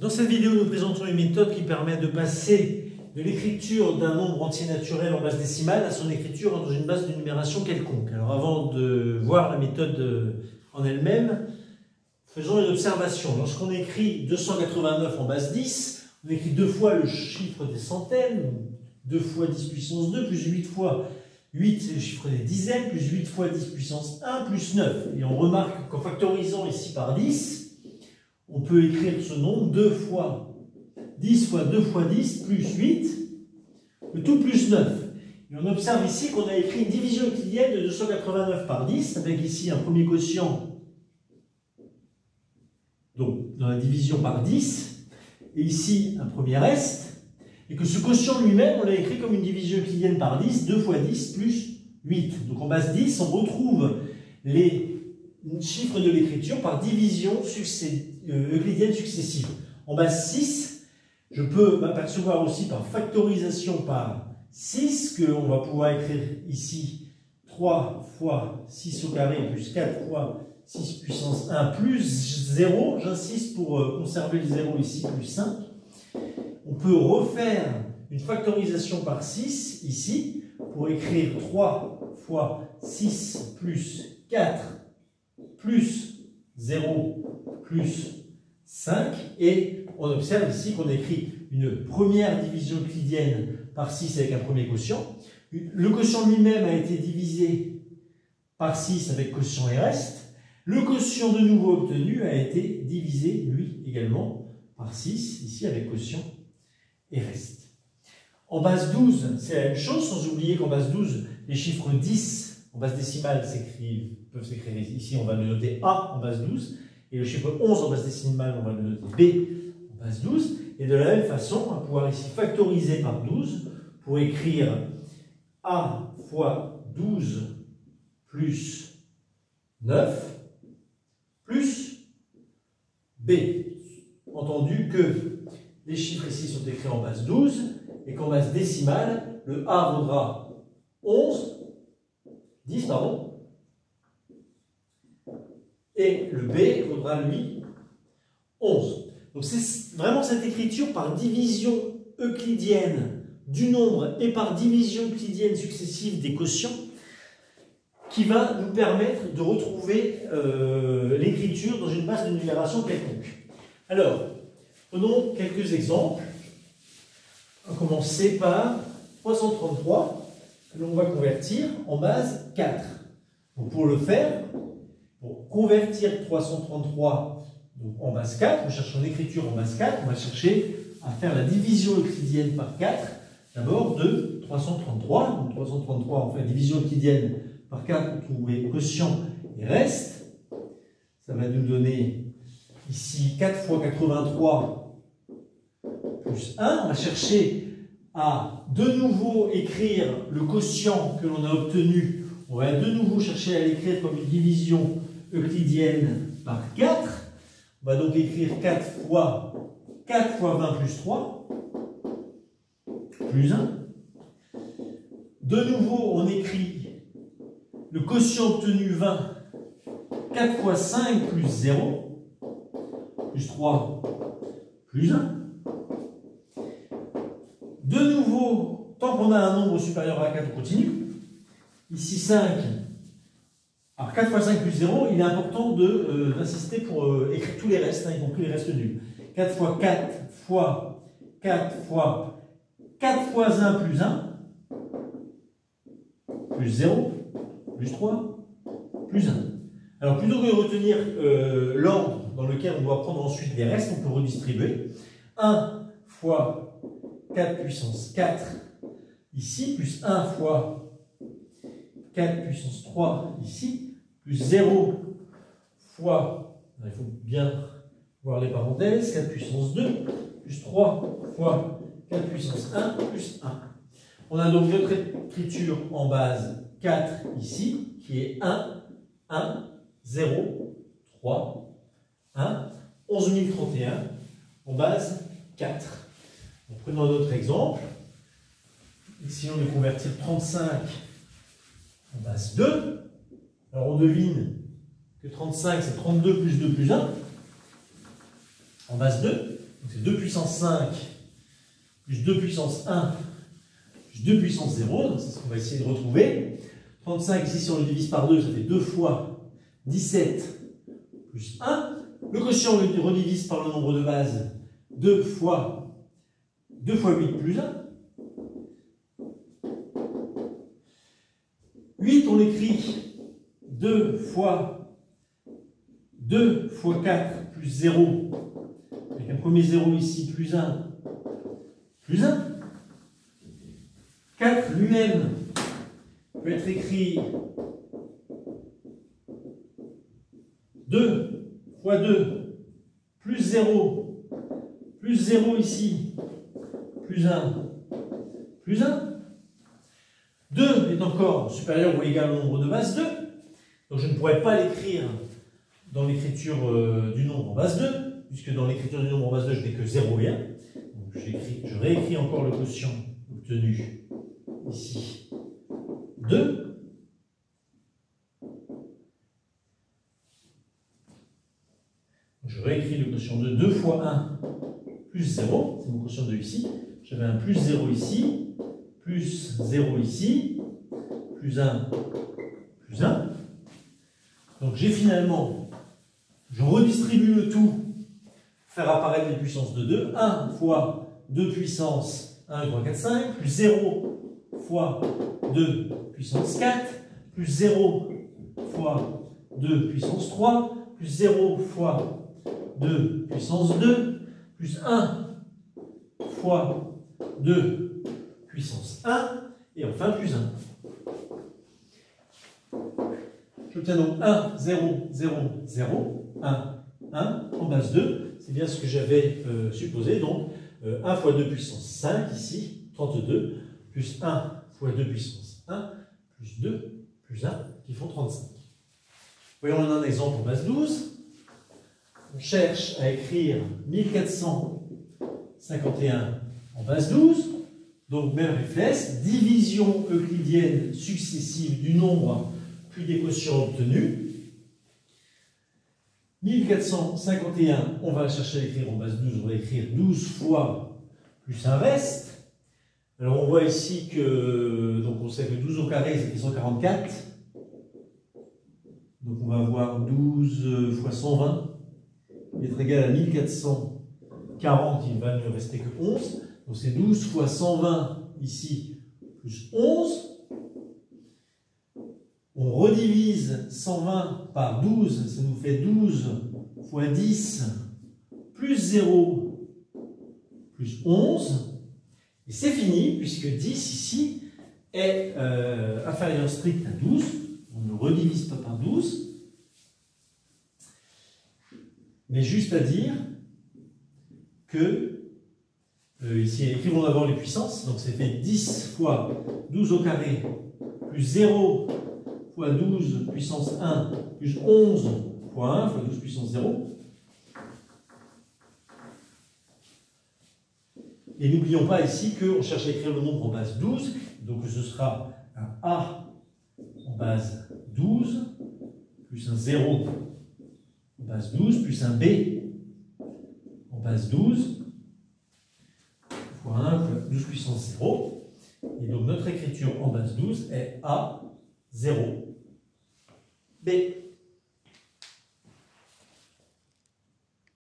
Dans cette vidéo, nous présentons une méthode qui permet de passer de l'écriture d'un nombre entier naturel en base décimale à son écriture dans une base de numération quelconque. Alors avant de voir la méthode en elle-même, faisons une observation. Lorsqu'on écrit 289 en base 10, on écrit 2 fois le chiffre des centaines, 2 fois 10 puissance 2, plus 8 fois 8, c'est le chiffre des dizaines, plus 8 fois 10 puissance 1, plus 9. Et on remarque qu'en factorisant ici par 10, on peut écrire ce nombre 2 fois 10 fois 2 fois 10 plus 8, le tout plus 9. Et on observe ici qu'on a écrit une division euclidienne de 289 par 10, avec ici un premier quotient, donc dans la division par 10, et ici un premier reste, et que ce quotient lui-même, on l'a écrit comme une division euclidienne par 10, 2 fois 10 plus 8. Donc en base 10, on retrouve les chiffres de l'écriture par division euclidienne successive. En base 6, je peux m'apercevoir aussi par factorisation par 6 qu'on va pouvoir écrire ici 3 fois 6 au carré plus 4 fois 6 puissance 1 plus 0. J'insiste pour conserver le 0 ici, plus 5. On peut refaire une factorisation par 6 ici pour écrire 3 fois 6 plus 4 plus 0 plus 5, et on observe ici qu'on écrit une première division euclidienne par 6 avec un premier quotient. Le quotient lui-même a été divisé par 6 avec quotient et reste. Le quotient de nouveau obtenu a été divisé, lui, également par 6, ici avec quotient et reste. En base 12, c'est la même chose, sans oublier qu'en base 12, les chiffres 10 en base décimale peuvent s'écrire ici, on va le noter A en base 12, et le chiffre 11 en base décimale, on va le noter B en base 12, et de la même façon, on va pouvoir ici factoriser par 12 pour écrire A fois 12 plus 9 plus B. Entendu que les chiffres ici sont écrits en base 12, et qu'en base décimale, le A vaudra 10, pardon, et le B vaudra, lui, 11. Donc c'est vraiment cette écriture par division euclidienne du nombre et par division euclidienne successive des quotients qui va nous permettre de retrouver l'écriture dans une base de numération quelconque. Alors, prenons quelques exemples. On va commencer par 333. Que l'on va convertir en base 4. Donc pour le faire, pour convertir 333 donc en base 4, on cherche une écriture en base 4, on va chercher à faire la division euclidienne par 4, d'abord de 333. Donc 333, on fait la division euclidienne par 4 pour trouver quotient et reste. Ça va nous donner ici 4 fois 83 plus 1. On va chercher à de nouveau écrire le quotient que l'on a obtenu. On va de nouveau chercher à l'écrire comme une division euclidienne par 4. On va donc écrire 4 fois 20 plus 3 plus 1. De nouveau, on écrit le quotient obtenu 20, 4 fois 5 plus 0 plus 3 plus 1. De nouveau, tant qu'on a un nombre supérieur à 4, on continue. Ici 5. Alors 4 fois 5 plus 0, il est important d'insister pour écrire tous les restes, y compris les restes nuls. 4 fois 4 fois 4 fois 4 fois 1 plus 1, plus 0, plus 3, plus 1. Alors plutôt que de retenir l'ordre dans lequel on doit prendre ensuite les restes, on peut redistribuer. 1 fois 4 puissance 4 ici, plus 1 fois 4 puissance 3 ici, plus 0 fois, il faut bien voir les parenthèses, 4 puissance 2, plus 3 fois 4 puissance 1, plus 1. On a donc notre écriture en base 4 ici, qui est 1, 1, 0, 3, 1, 11031 en base 4. Prenons un autre exemple. Essayons de convertir 35 en base 2. Alors on devine que 35 c'est 32 plus 2 plus 1 en base 2. c'est 2 puissance 5 plus 2 puissance 1 plus 2 puissance 0. Donc c'est ce qu'on va essayer de retrouver. 35 ici, si on le divise par 2, ça fait 2 fois 17 plus 1. Le quotient, on le redivise par le nombre de base. 2 fois 8 plus 1. 8, on l'écrit 2 fois 4 plus 0. Avec un premier 0 ici, plus 1. Plus 1. 4 lui-même peut être écrit 2 fois 2 plus 0 ici, plus 1, plus 1. 2 est encore supérieur ou égal au nombre de base 2. Donc je ne pourrais pas l'écrire dans l'écriture du nombre en base 2, puisque dans l'écriture du nombre en base 2, je n'ai que 0 et 1. Donc je réécris encore le quotient obtenu ici. 2. Je réécris le quotient de 2 fois 1 plus 0, c'est mon quotient de ici. J'avais un plus 0 ici, plus 0 ici, plus 1, plus 1. Donc j'ai finalement, je redistribue le tout, faire apparaître les puissances de 2. 1 fois 2 puissance 1, 3, 4, 5, plus 0 fois 2 puissance 4, plus 0 fois 2 puissance 3, plus 0 fois 2 puissance 2, plus 1 fois 2 puissance 1, et enfin plus 1. J'obtiens donc 1, 0, 0, 0, 1, 1 en base 2. C'est bien ce que j'avais supposé. Donc 1 fois 2 puissance 5 ici, 32, plus 1 fois 2 puissance 1, plus 2, plus 1, qui font 35. Voyons un exemple en base 12. On cherche à écrire 1451 en base 12. Donc même réflexe, division euclidienne successive du nombre puis des quotients obtenus. 1451, on va chercher à l'écrire en base 12, on va écrire 12 fois plus un reste. Alors on voit ici que, donc on sait que 12 au carré c'est 144. Donc on va avoir 12 fois 120. Être égal à 1440, il va ne rester que 11. Donc c'est 12 fois 120 ici, plus 11. On redivise 120 par 12, ça nous fait 12 fois 10, plus 0, plus 11. Et c'est fini, puisque 10 ici est inférieur strict à 12. On ne redivise pas par 12. Mais juste à dire que, ici, écrivons d'abord les puissances, donc c'est fait 10 fois 12 au carré, plus 0 fois 12 puissance 1, plus 11 fois 1 fois 12 puissance 0. Et n'oublions pas ici qu'on cherche à écrire le nombre en base 12, donc ce sera un A en base 12, plus un 0 en base 12, plus un B en base 12, fois 1 fois 12 puissance 0. Et donc notre écriture en base 12 est A, 0, B.